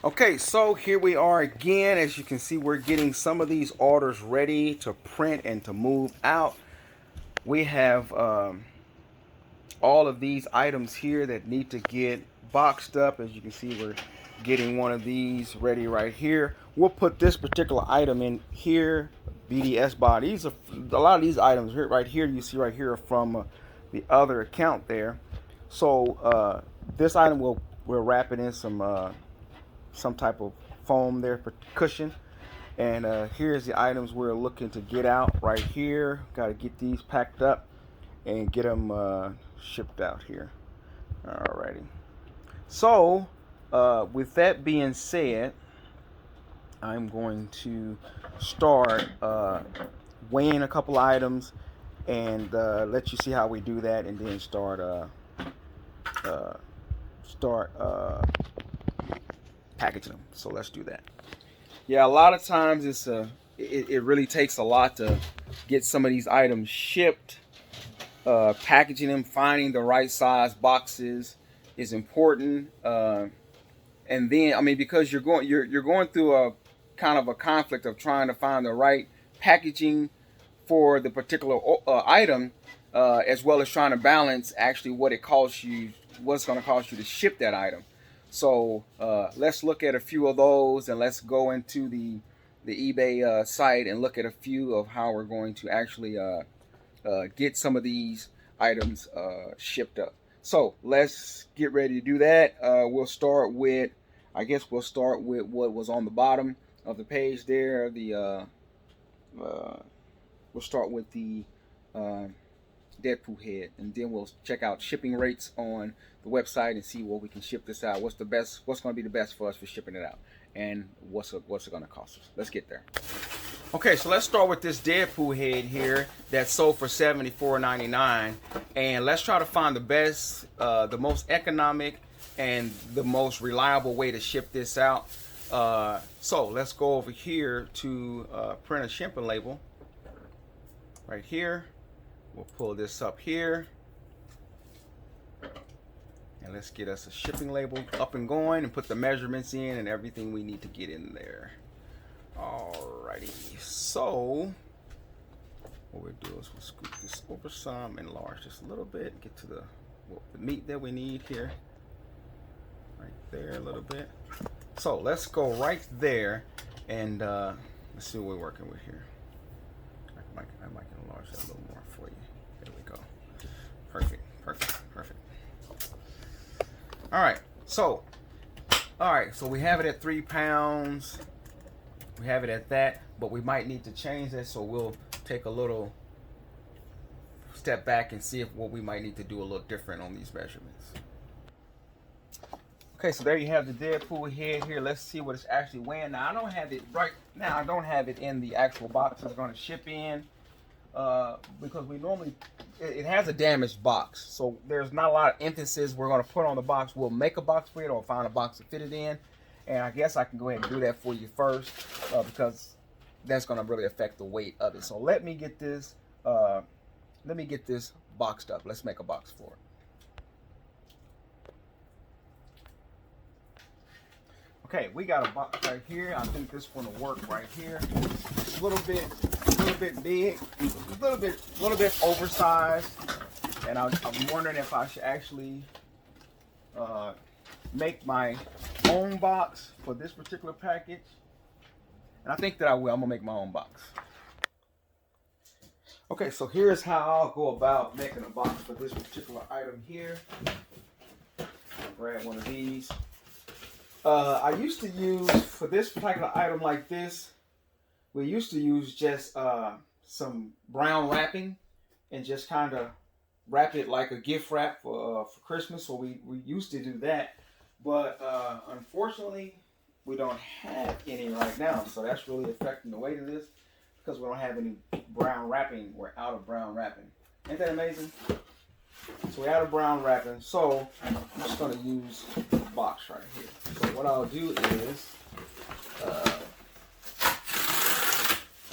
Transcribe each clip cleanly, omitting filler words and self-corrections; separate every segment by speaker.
Speaker 1: Okay, so here we are again. As you can see, we're getting some of these orders ready to print and to move out. We have all of these items here that need to get boxed up. As you can see, we're getting one of these ready right here. We'll put this particular item in here, BDS body. These are a lot of these items here, right here. You see right here are from the other account there. So this item we'll wrap it in some type of foam there for cushion. And here's the items we're looking to get out right here. Got to get these packed up and get them shipped out here. Alrighty. So, with that being said, I'm going to start weighing a couple items and let you see how we do that, and then uh, start packaging them. So let's do that. Yeah, a lot of times it really takes a lot to get some of these items shipped. Packaging them, finding the right size boxes is important. And then, I mean, because you're going through a kind of a conflict of trying to find the right packaging for the particular item, as well as trying to balance actually what it costs you, what's going to cost you to ship that item. So let's look at a few of those, and let's go into the eBay site and look at a few of how we're going to actually get some of these items shipped up. So let's get ready to do that. We'll start with, I guess we'll start with what was on the bottom of the page there. We'll start with the Deadpool head, and then we'll check out shipping rates on the website and see what we can ship this out. What's going to be the best for us for shipping it out, and what's it going to cost us. Let's get there. Okay, so let's start with this Deadpool head here that sold for $74.99, and let's try to find the best, the most economic, and the most reliable way to ship this out. So let's go over here to print a shipping label. Right here, we'll pull this up here, and let's get us a shipping label up and going, and put the measurements in and everything we need to get in there. Alrighty, so what we'll do is we'll scoop this over some, enlarge this a little bit, get to the meat that we need here, right there a little bit. So let's go right there, and let's see what we're working with here. I might enlarge that a little more for you. There we go. Perfect, perfect, perfect. All right, so we have it at 3 pounds. We have it at that, but we might need to change that, so we'll take a little step back and see if what we might need to do a little different on these measurements. Okay, so there you have the Deadpool head here. Let's see what it's actually weighing. Now, I don't have it right now. I don't have it in the actual box it's going to ship in, because we normally, it has a damaged box, so there's not a lot of emphasis we're going to put on the box. We'll make a box for it or find a box to fit it in. And I guess I can go ahead and do that for you first, because that's going to really affect the weight of it. So let me get this boxed up. Let's make a box for it. Okay, we got a box right here. I think this one will work right here. It's a little bit big, a little bit oversized, and I'm wondering if I should actually make my own box for this particular package. And I think that I will. I'm gonna make my own box. Okay, so here's how I'll go about making a box for this particular item here. I'll grab one of these. I used to use, for this particular item like this, we used to use just some brown wrapping and just kind of wrap it like a gift wrap for Christmas. So we used to do that. But unfortunately, we don't have any right now. So that's really affecting the weight of this, because we don't have any brown wrapping. We're out of brown wrapping. Ain't that amazing? So we're out of brown wrapping. So I'm just going to use the box right here. So what I'll do is,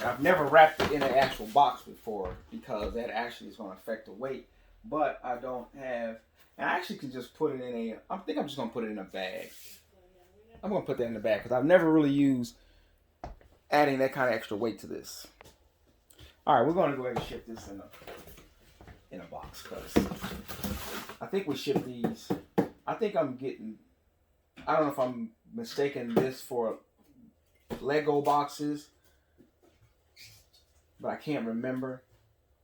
Speaker 1: I've never wrapped it in an actual box before, because that actually is going to affect the weight. But I don't have, and I actually can just put it in I think I'm just going to put it in a bag. I'm gonna put that in the back because I've never really used adding that kind of extra weight to this. All right, we're gonna go ahead and ship this in a box because I think we ship these. I think I'm getting. I don't know if I'm mistaken this for Lego boxes, but I can't remember.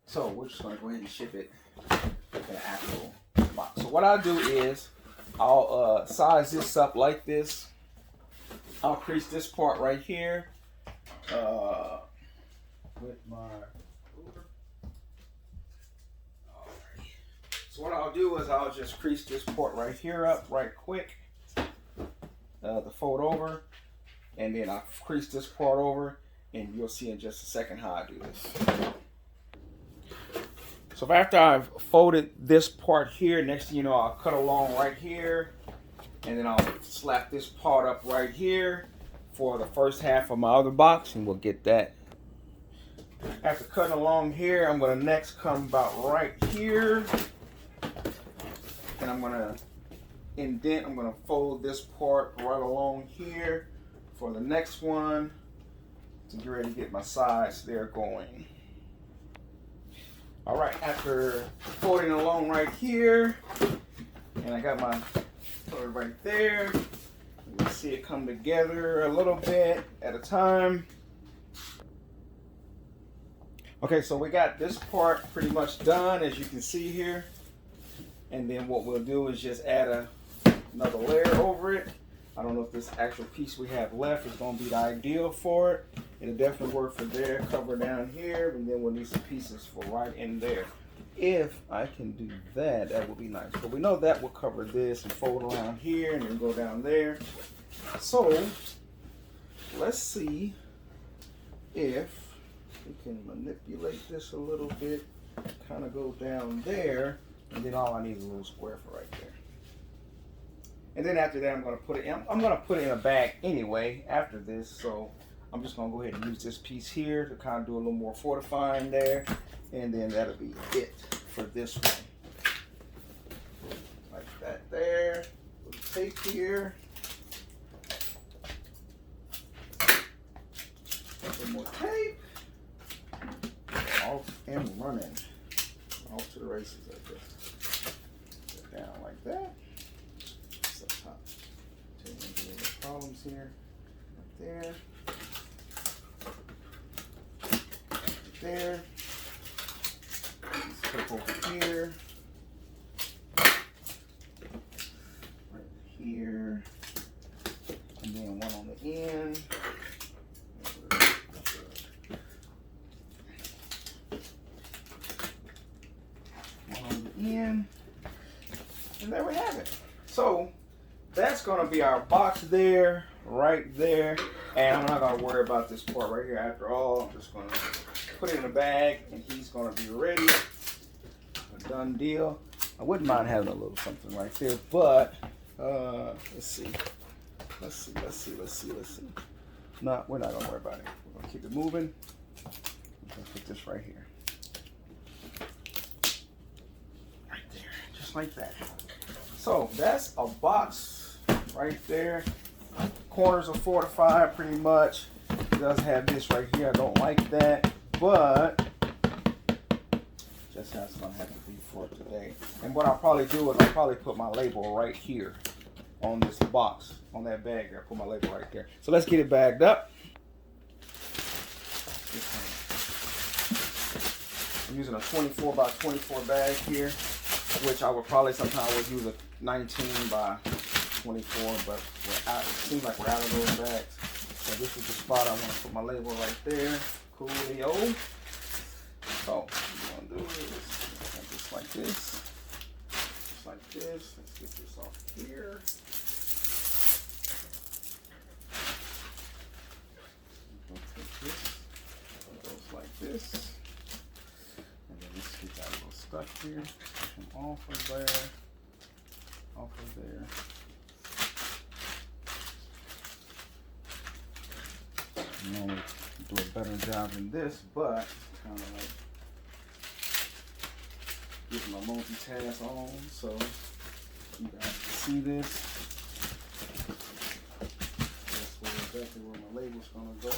Speaker 1: So we're just gonna go ahead and ship it in an actual box. So what I'll do is I'll size this up like this. I'll crease this part right here with my ruler. Alright. So what I'll do is I'll just crease this part right here up right quick. The fold over, and then I'll crease this part over, and you'll see in just a second how I do this. So after I've folded this part here, next thing you know, I'll cut along right here, and then I'll slap this part up right here for the first half of my other box, and we'll get that. After cutting along here, I'm going to next come about right here, and I'm going to indent. I'm going to fold this part right along here for the next one to get ready to get my sides there going. All right, after folding along right here, and I got my color right there, you can see it come together a little bit at a time. Okay, so we got this part pretty much done, as you can see here. And then what we'll do is just add another layer over it. I don't know if this actual piece we have left is going to be the ideal for it. It'll definitely work for there, cover down here, and then we'll need some pieces for right in there. If I can do that, that would be nice. But we know that will cover this and fold around here and then go down there. So let's see if we can manipulate this a little bit, kind of go down there, and then all I need is a little square for right there. And then after that, I'm going to put it in. I'm going to put it in a bag anyway after this. So I'm just going to go ahead and use this piece here to kind of do a little more fortifying there. And then that'll be it for this one. Like that there. Put the tape here. Some more tape. Off and running. Off to the races, I guess. Put it down like that. Problems here, right there, right there, let's clip over here, right here, and then one on the end, one on the end, and there we have it. So that's going to be our box there, right there. And I'm not going to worry about this part right here after all. I'm just going to put it in a bag, and he's going to be ready. A done deal. I wouldn't mind having a little something right there, but let's see. Let's see. No, we're not going to worry about it. We're going to keep it moving. I'm going to put this right here. Right there, just like that. So that's a box right there. Corners are fortified pretty much. It does have this right here. I don't like that, but just that's gonna have to be for today. And what I'll probably do is I'll probably put my label right here on this box, on that bag there. I'll put my label right there. So let's get it bagged up. I'm using a 24 by 24 bag here, which I would probably sometime use a 19 by 24, but it seems like we're out of those bags. So this is the spot I want to put my label right there. Coolio. So what I'm going to do is just like this. Just like this. Let's get this off here. Take this. It goes like this. And then let's get that little stuff here. Push them off of there. Off of there. I'm going to do a better job than this, but kind of like getting my multitask on so you guys can see this. exactly where my label's gonna go.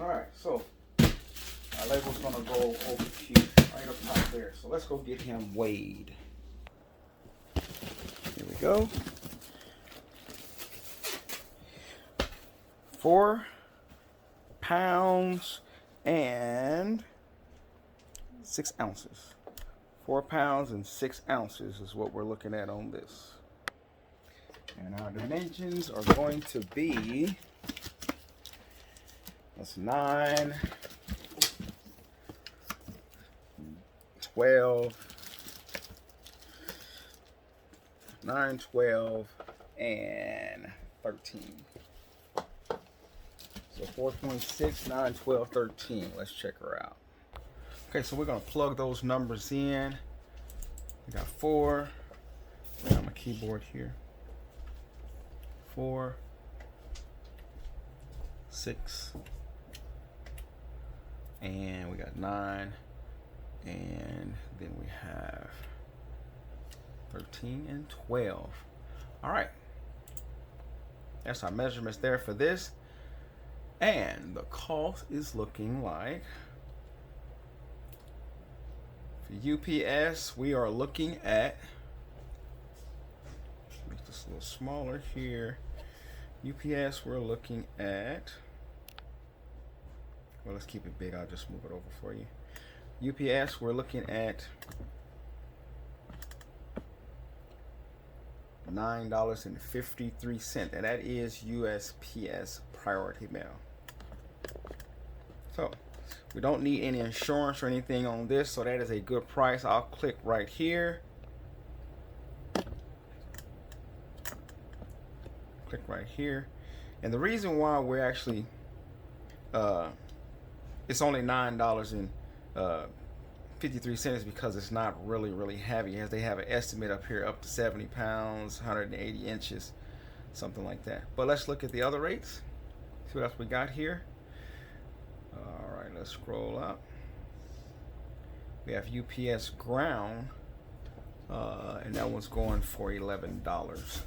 Speaker 1: Alright, so our label's gonna go over here, right up top there. So let's go get him weighed. Here we go. 4 pounds and 6 ounces. 4 pounds and 6 ounces is what we're looking at on this. And our dimensions are going to be, that's 9, 12, 9, 12, and 13. So 4.6, 9, 12, 13. Let's check her out. Okay, so we're going to plug those numbers in. We got 4. I got my keyboard here. 4, 6, and we got 9, and then we have 13 and 12. All right, that's our measurements there for this, and the cost is looking like, for UPS we are looking at, make this a little smaller here. UPS we're looking at, well, let's keep it big, I'll just move it over for you. UPS we're looking at $9.53, and that is USPS priority mail. So we don't need any insurance or anything on this, so that is a good price. I'll click right here. Click right here. And the reason why we're actually it's only $9.53 is because it's not really heavy, as they have an estimate up here up to 70 pounds, 180 inches, something like that. But let's look at the other rates, see what else we got here. All right, let's scroll up. We have UPS ground, and that one's going for $11.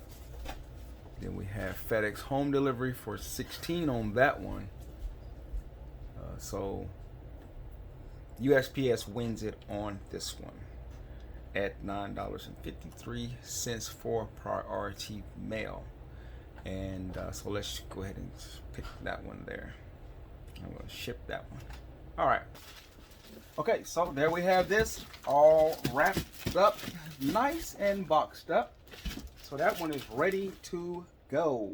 Speaker 1: Then we have FedEx home delivery for $16 on that one. So USPS wins it on this one at $9.53 for priority mail. And so let's go ahead and pick that one there. I'm going to ship that one. All right. Okay, so there we have this all wrapped up, nice and boxed up. So that one is ready to go.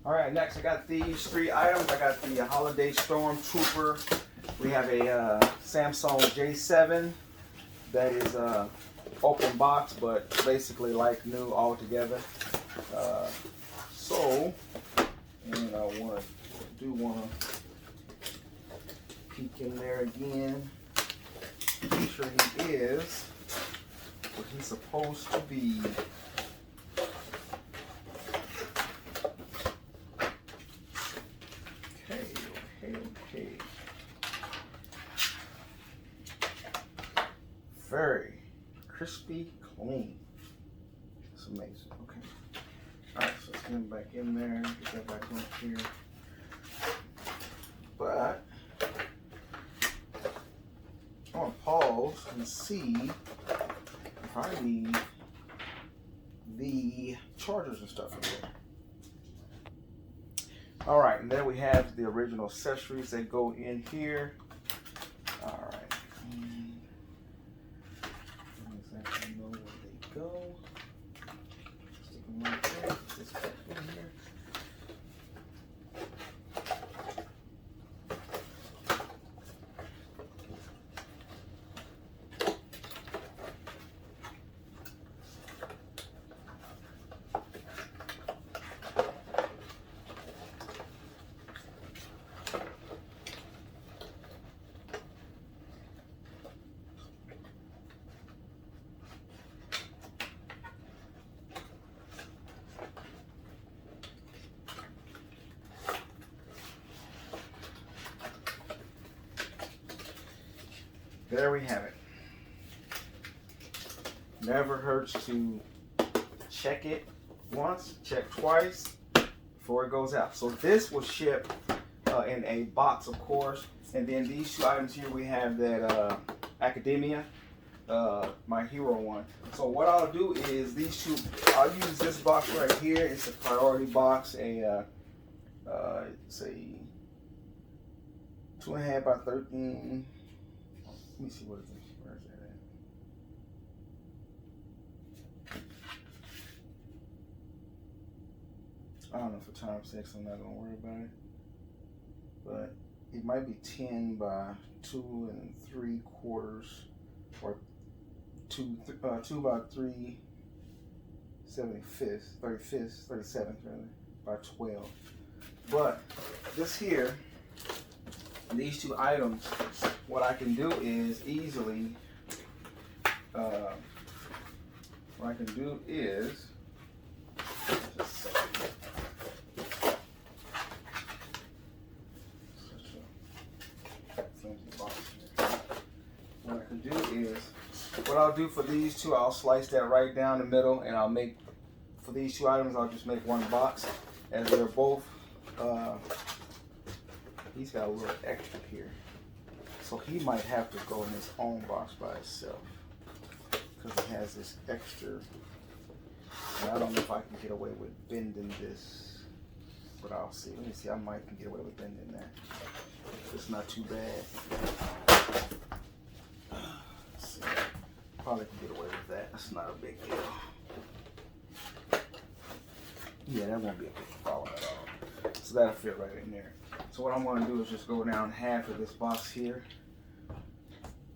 Speaker 1: All right, next I got these 3 items. I got the Holiday Stormtrooper. We have a Samsung J7 that is open box, but basically like new altogether. And I do want to peek in there again. Make sure he is what he's supposed to be. Okay. Very crispy, clean. It's amazing. Okay. Alright, so let's get him back in there. Get that back on here. But I want to pause and see if I need the chargers and stuff in there. All right, and then we have the original accessories that go in here. All right, and I don't exactly know where they go. Stick them right there. Put this back in here. there we have it. Never hurts to check it once, check twice before it goes out. So this will ship in a box, of course. And then these two items here, we have that Academia, my hero one. So what I'll do is these two, I'll use this box right here. It's a priority box, it's a 2.5 by 13. Let me see what it is. Where is that at? I don't know, for time's sake, I'm not gonna worry about it. But it might be 10 by 2 3/4, or 2 by 3 75ths, 35ths, 37th rather, by 12. But this here, these two items, what I can do is easily, what I'll do for these two, I'll slice that right down the middle, and I'll make, for these two items, I'll just make one box, as they're both, he's got a little extra here. So he might have to go in his own box by itself, because he has this extra, and I don't know if I can get away with bending this, but I'll see. Let me see, I might can get away with bending that. It's not too bad. Probably can get away with that. That's not a big deal. Yeah, that won't be a big problem at all. So that'll fit right in there. So what I'm going to do is just go down half of this box here.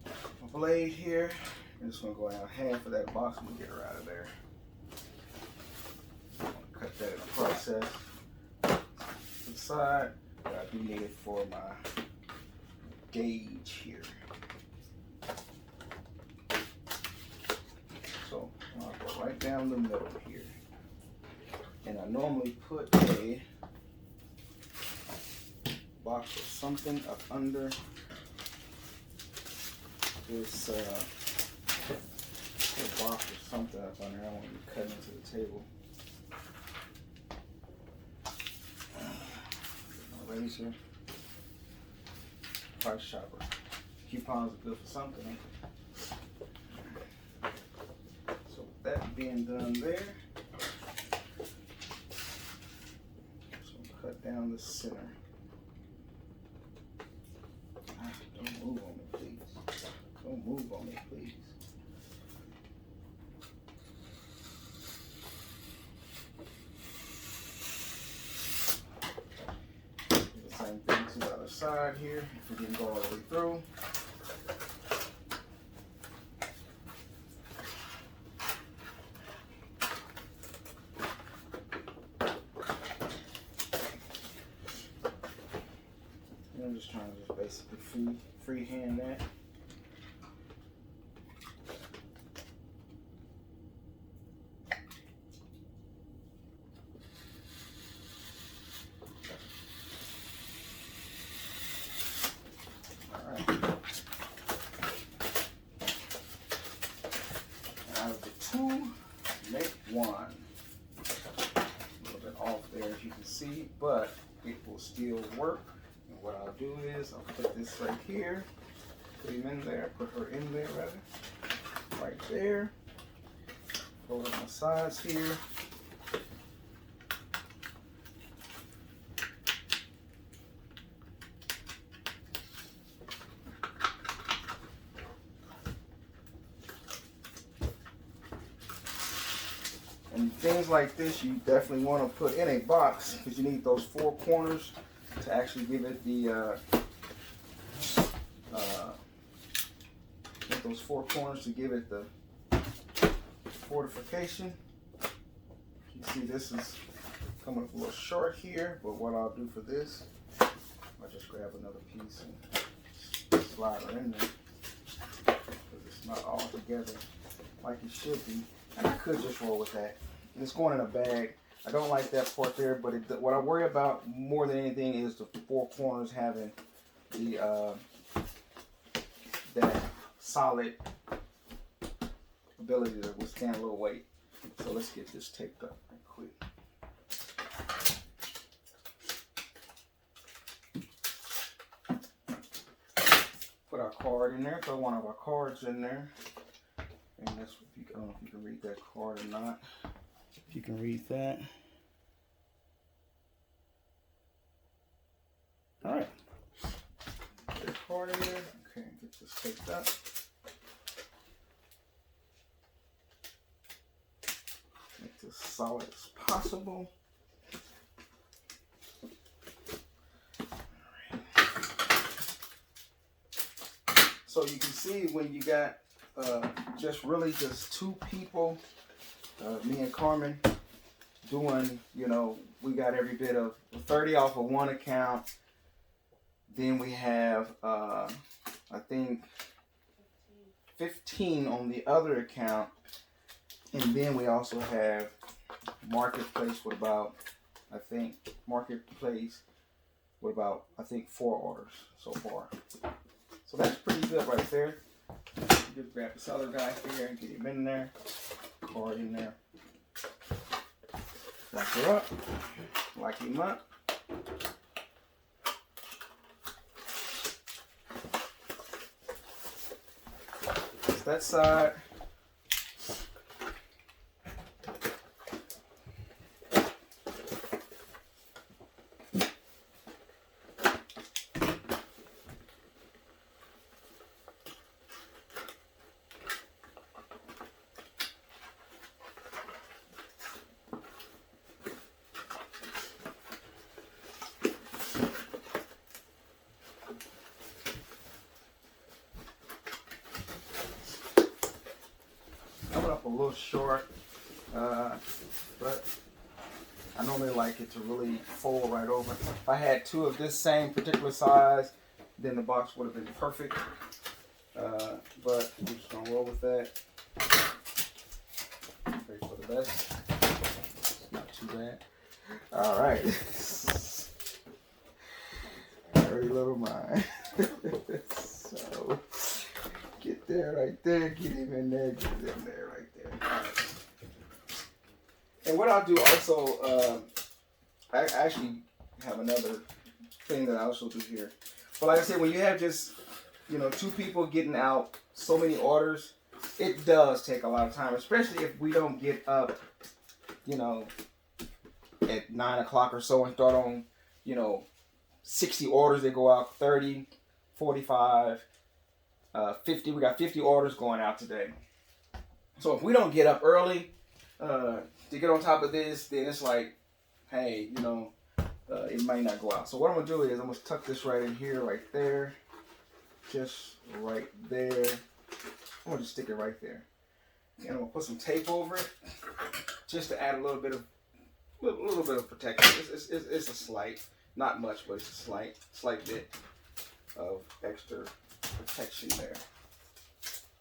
Speaker 1: My blade here. I'm just going to go down half of that box and get her out of there. I'm going to cut that in the process. To the side, but I do need it for my gauge here. So I'll go right down the middle here. And I normally put a box or something up under this box or something up under. I don't want to be cutting into the table. My razor, price chopper. Coupons are good for something. So with that being done there, so cut down the center. Don't move on me, please. Don't move on me, please. Do the same thing to the other side here, if we didn't go all the way through. I'm just trying to basically freehand that. All right. Out of the two, make one. A little bit off there, as you can see, but it will still work. What I'll do is I'll put this right here, put him in there, put her in there rather, right there. Hold up my sides here. And things like this you definitely want to put in a box, because you need those four corners to actually give it the those four corners to give it the fortification. You see this is coming up a little short here, but what I'll do for this, I'll just grab another piece and slide her in there, because it's not all together like it should be. And I could just roll with that. And it's going in a bag. I don't like that part there, but what I worry about more than anything is the four corners having the that solid ability to withstand a little weight. So let's get this taped up right quick. Put our card in there. Throw one of our cards in there. And that's, I don't know if you can read that card or not. If you can read that. All right. Put the card in there. Okay, get this taped up. Make this solid as possible. So you can see when you got just two people, me and Carmen, doing, we got every bit of 30 off of one account. Then we have, I think, 15 on the other account. And then we also have Marketplace with about, I think, 4 orders so far. So that's pretty good right there. Just grab this other guy here and get him in there. Card in there. Lock her up. Lock him up. That's that side. Up a little short, but I normally like it to really fold right over. If I had 2 of this same particular size, then the box would have been perfect, but I'm just gonna roll with that. Pray for the best. It's not too bad. All right. Dirty little mind. So get there, right there, get him in there, get him in there, right there. All right. And what I'll do also, I actually have another thing that I also do here. But like I said, when you have just, 2 people getting out so many orders, it does take a lot of time, especially if we don't get up, at 9 o'clock or so and start on, 60 orders that go out, 30, 45, 50. We got 50 orders going out today. So if we don't get up early to get on top of this, then it's like, hey, it might not go out. So what I'm gonna do is I'm gonna tuck this right in here, right there, just right there. I'm gonna just stick it right there, and I'm gonna put some tape over it, just to add a little bit of protection. It's a slight, not much, but it's a slight bit of extra protection there.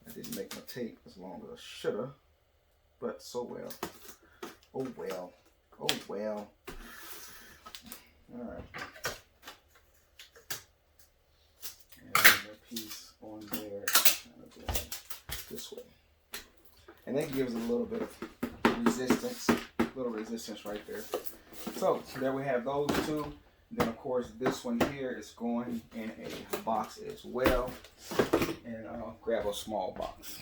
Speaker 1: I didn't make my tape as long as I should have, but so well. Oh well. Oh well. All right. And a piece on there, this way, and that gives a little bit of resistance right there. So there we have those 2. Then of course this one here is going in a box as well, and I'll grab a small box.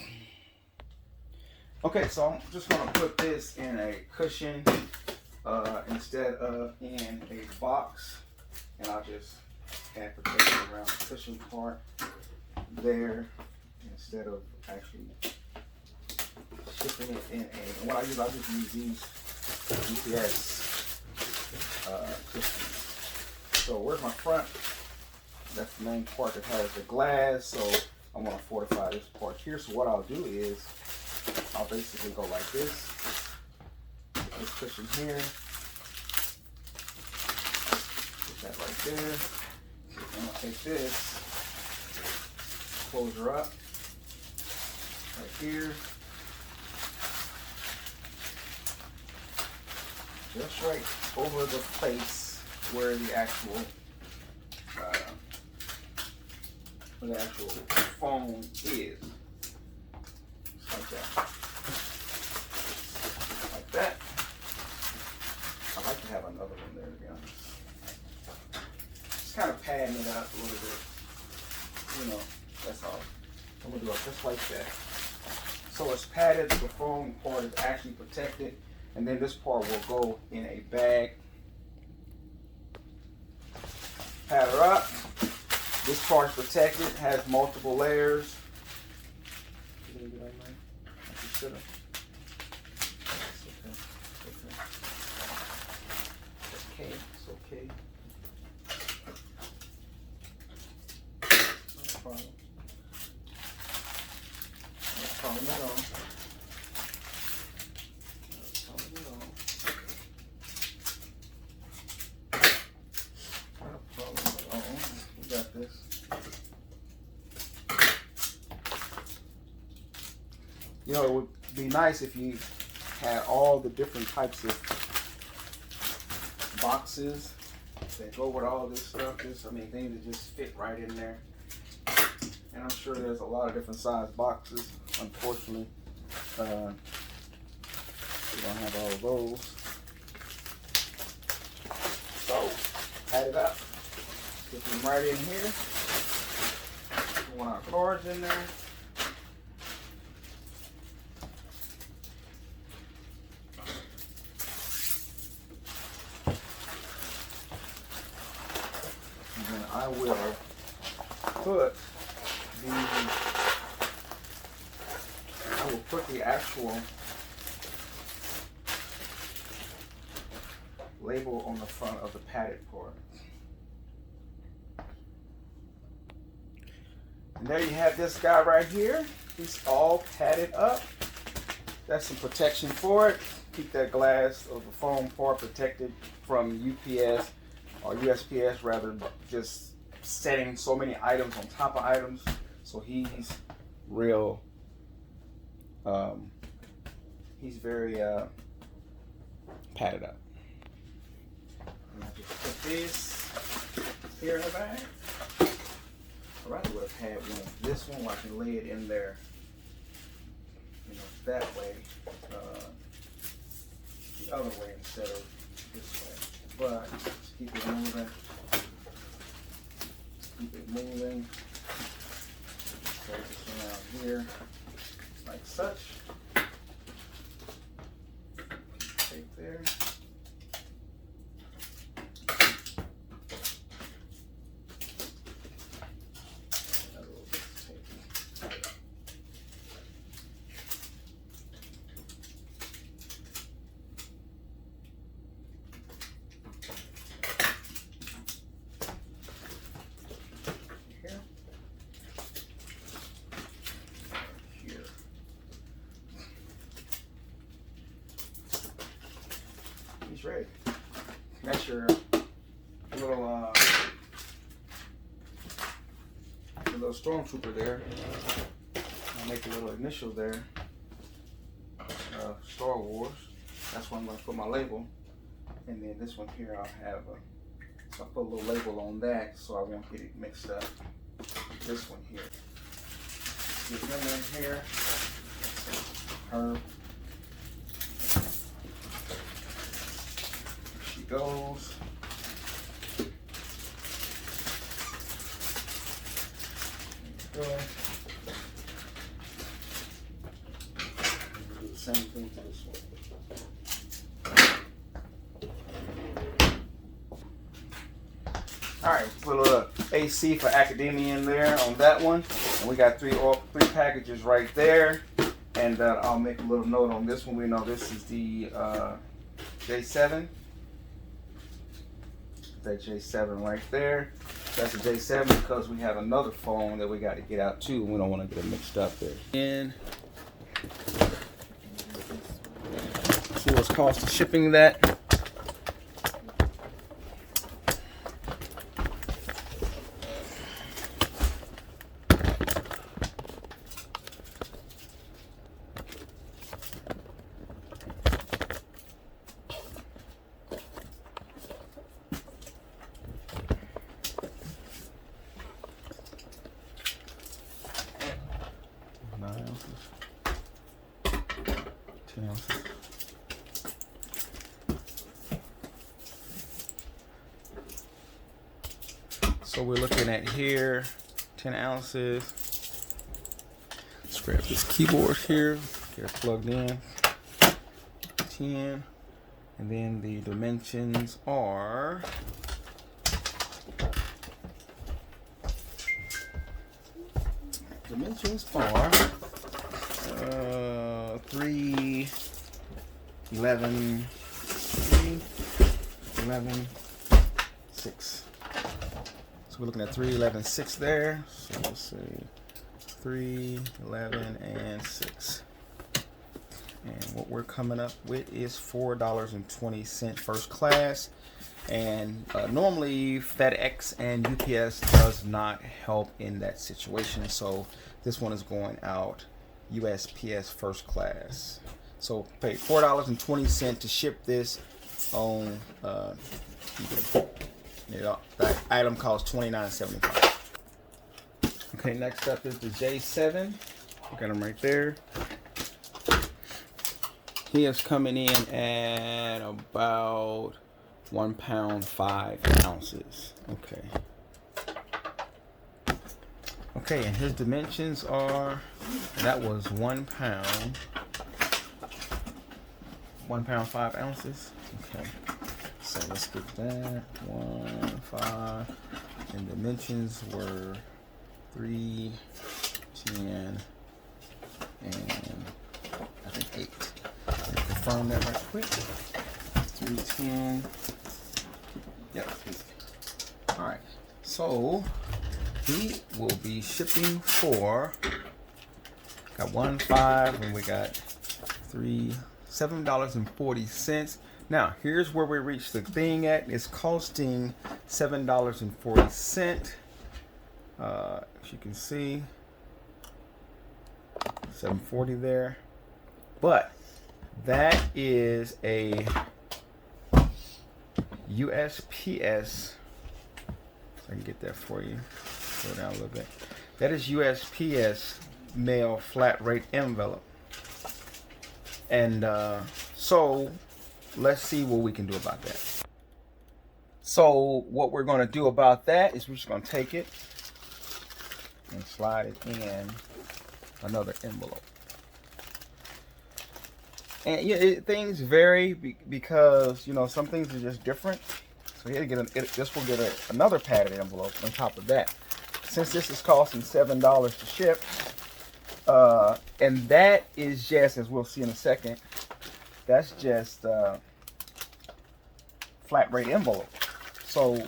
Speaker 1: Okay, so I'm just gonna put this in a cushion instead of in a box, and I'll just add protection around the cushion part there instead of actually shipping it in a. And what I use, I just use these UPS cushions. So where's my front? That's the main part that has the glass. So I want to fortify this part here. So what I'll do is I'll basically go like this. Put this cushion here. Put that right there. And I'll take this, close her up right here. Just right over the place where the actual phone is. like that. Like that. I like to have another one there, to be honest. Just kind of padding it out a little bit. You know, that's all. I'm gonna do it just like that. So it's padded, the foam part is actually protected, and then this part will go in a bag. Pad her up. This part's protected, has multiple layers. It's okay. It's okay. No problem. No problem at all. No problem at all. No problem at all. We got this. You know, it would be nice if you had all the different types of boxes that go with all this stuff. I mean, things that just fit right in there. And I'm sure there's a lot of different size boxes. Unfortunately, we don't have all of those. So, add it up. Get them right in here. We want our cards in there. I will put the actual label on the front of the padded part. And there you have this guy right here. He's all padded up. That's some protection for it. Keep that glass of the foam part protected from UPS or USPS rather, just setting so many items on top of items. So he's real, he's very padded up. And I just put this here in the bag. I rather would have had one of this one where I can lay it in there, you know, that way, the other way instead of this way. But just keep it moving. Keep it moving. Set this around here, like such. Tape there. Another little bit of tape. He's ready. That's your little stormtrooper there. I'll make a little initial there. Star Wars. That's where I'm going to put my label. And then this one here, I'll have so I'll put a little label on that so I won't get it mixed up. This one here. Get them in here. Her. She goes. There you go. Do the same thing to this one. All right, put a little AC for academia in there on that one, and we got three packages right there. And I'll make a little note on this one. We know this is the J7. That J7 right there. That's a J7 because we have another phone that we got to get out too, and we don't want to get it mixed up there. And see what's cost of shipping that. 10 ounces. So we're looking at here, 10 ounces. Let's grab this keyboard here, get it plugged in. 10, and then the dimensions are 3, 11, 6. So we're looking at 3, 11, 6 there. So let's see, 3, 11, and 6. And what we're coming up with is $4.20 first class. And normally FedEx and UPS does not help in that situation. So this one is going out USPS first class. So pay $4.20 to ship this on eBay. That item costs $29.75. Okay, next up is the J7. Look at him right there. He is coming in at about 1 pound 5 ounces. Okay, and his dimensions are, that was 1 pound 5 ounces. Okay, so let's get that 1, 5, and dimensions were 3, 10, and I think 8. Confirm that right quick. 310. Yep. All right. So he will be shipping for. Got 1, 5, and we got 3, $7.40. Now here's where we reach the thing at. It's costing $7.40. As you can see, $7.40 there, but that is a USPS. So I can get that for you. Slow down a little bit. That is USPS mail flat rate envelope. And so let's see what we can do about that. So what we're going to do about that is we're just going to take it and slide it in another envelope. And yeah, things vary because, you know, some things are just different. So here, this will get another padded envelope on top of that. Since this is costing $7 to ship, and that is just, as we'll see in a second, that's just flat rate envelope. So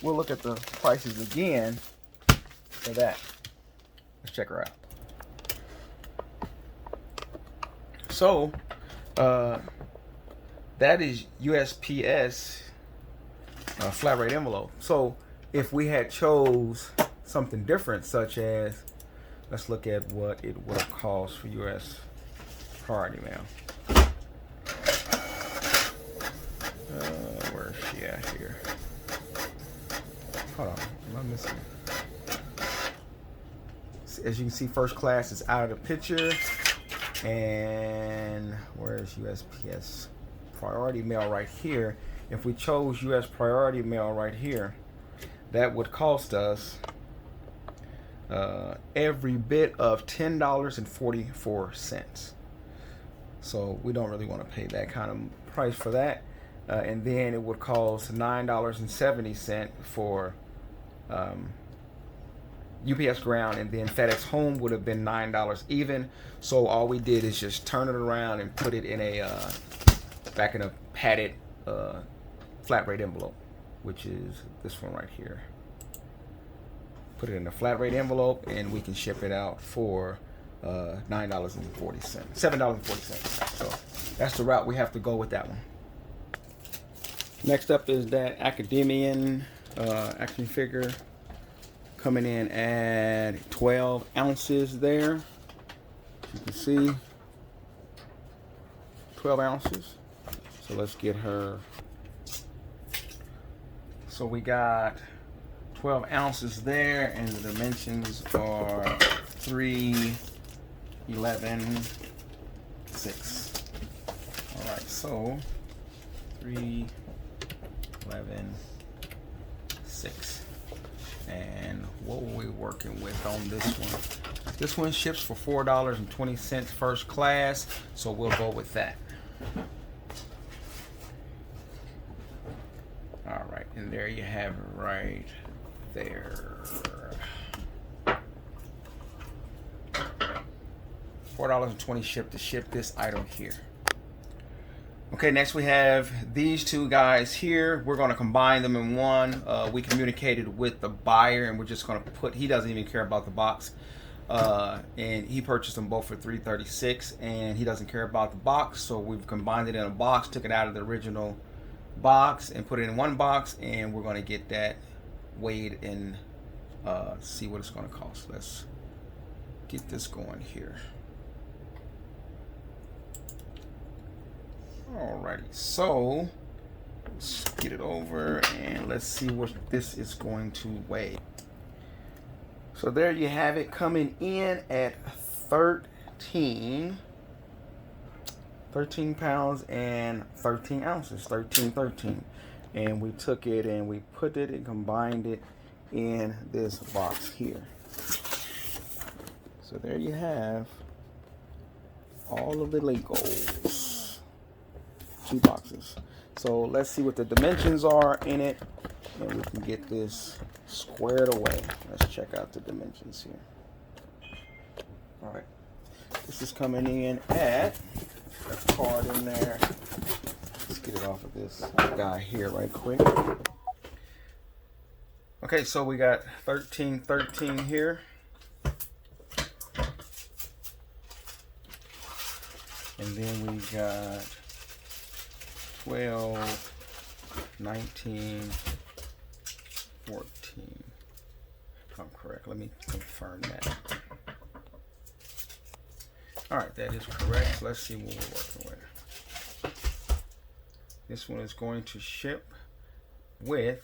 Speaker 1: we'll look at the prices again for that. Let's check her out. So that is USPS flat rate envelope. So if we had chose something different, such as, let's look at what it would have cost for US priority mail. Where is she at here? Hold on, am I missing? As you can see, first class is out of the picture. And where's USPS priority mail right here? If we chose US priority mail right here, that would cost us every bit of $10.44. So we don't really want to pay that kind of price for that. And then it would cost $9.70 for UPS ground, and then FedEx home would have been $9 even. So all we did is just turn it around and put it in a back in a padded flat rate envelope, which is this one right here. Put it in a flat rate envelope, and we can ship it out for $7.40. So that's the route we have to go with that one. Next up is that Academian action figure, coming in at 12 ounces there. You can see 12 ounces. So let's get her. So we got 12 ounces there, and the dimensions are 3, 11, 6. All right, so 3, 11, 6. And what were we working with on this one? This one ships for $4.20 first class, so we'll go with that. All right, and there you have it right there. $4.20 to ship this item here. Okay, next we have these two guys here. We're going to combine them in one. We communicated with the buyer, and we're just going to put, he doesn't even care about the box. And he purchased them both for $336, and he doesn't care about the box, so we've combined it in a box, took it out of the original box and put it in one box, and we're going to get that weighed and see what it's going to cost. Let's get this going here. Alrighty, so let's get it over and let's see what this is going to weigh. So there you have it, coming in at 13 pounds and 13 ounces, 13. And we took it and we put it and combined it in this box here. So there you have all of the Legos. 2 boxes. So let's see what the dimensions are in it, and we can get this squared away. Let's check out the dimensions here. All right, this is coming in at a card in there. Let's get it off of this guy here right quick. Okay, so we got 13 here. And then we got 12, 19, 14. If I'm correct, let me confirm that. All right, that is correct. Let's see what we're working with. This one is going to ship with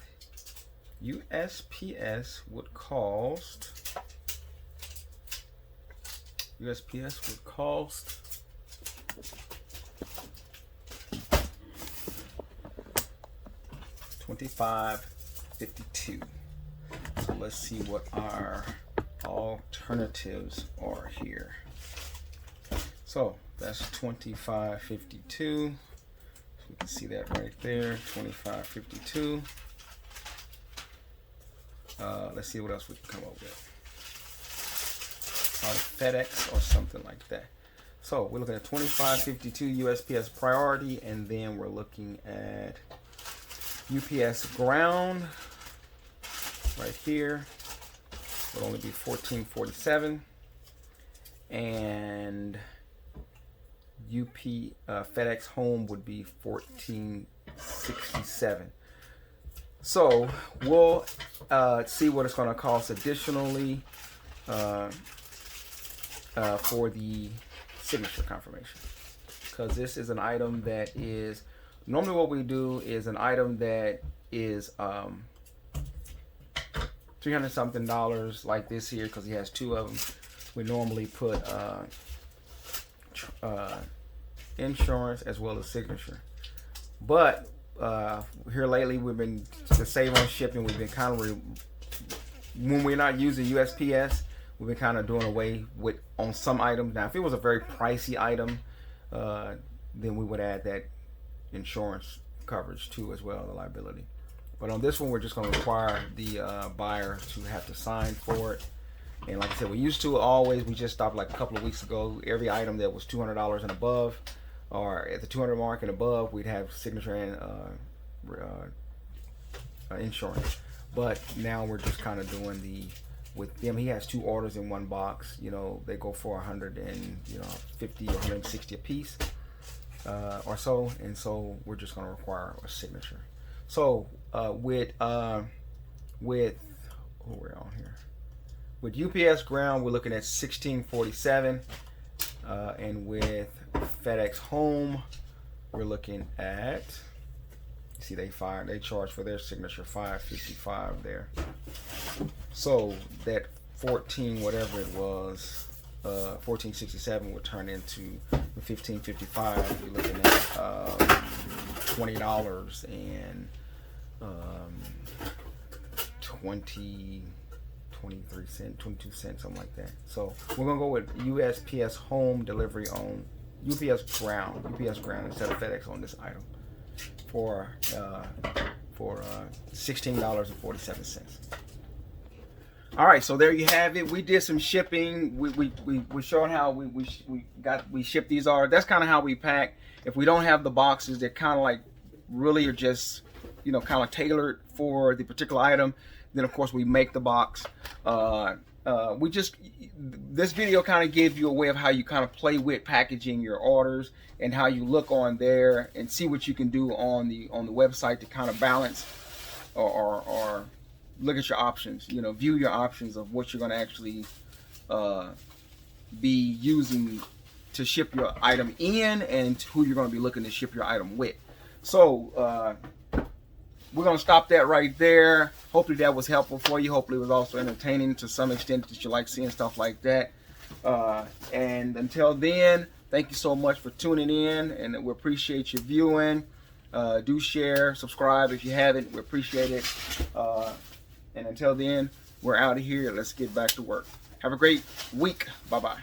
Speaker 1: USPS would cost $25.52. So let's see what our alternatives are here. So that's $25.52. So we can see that right there, $25.52. Let's see what else we can come up with. FedEx or something like that. So we're looking at $25.52 USPS priority, and then we're looking at UPS ground right here would only be $14.47, and FedEx home would be $14.67. So we'll see what it's going to cost additionally for the signature confirmation, because this is an item that is normally what we do is an item that is $300 something like this here, because he has 2 of them. We normally put insurance as well as signature, but here lately we've been to save on shipping. We've been kind of when we're not using USPS, we've been kind of doing away with on some items. Now, if it was a very pricey item, then we would add that insurance coverage too as well, the liability. But on this one, we're just going to require the buyer to have to sign for it. And like I said, we used to always, we just stopped like a couple of weeks ago. Every item that was $200 and above, or at the 200 mark and above, we'd have signature and insurance. But now we're just kind of doing with them, he has 2 orders in one box. You know, they go for 150 or 160 a piece or so, and so we're just going to require a signature. So with who we're on here, with UPS ground, we're looking at $16.47, and with FedEx home, we're looking at, you see they charge for their signature $5.55 there. So that 14 whatever it was, 1467 will turn into 1555. You're looking at $20 and 23 cents, 22 cents, something like that. So we're gonna go with USPS home delivery on UPS ground instead of FedEx on this item for $16.47. All right, so there you have it. We did some shipping. We showed how we ship these orders. That's kind of how we pack. If we don't have the boxes, they're kind of like really are just, you know, kind of tailored for the particular item. Then of course we make the box. This video kind of gave you a way of how you kind of play with packaging your orders and how you look on there and see what you can do on the website to kind of balance or look at your options. You know, view your options of what you're going to actually be using to ship your item in and who you're going to be looking to ship your item with. So we're going to stop that right there. Hopefully that was helpful for you. Hopefully it was also entertaining to some extent that you like seeing stuff like that. And until then, thank you so much for tuning in, and we appreciate your viewing. Do share, subscribe if you haven't. We appreciate it. And until then, we're out of here. Let's get back to work. Have a great week. Bye-bye.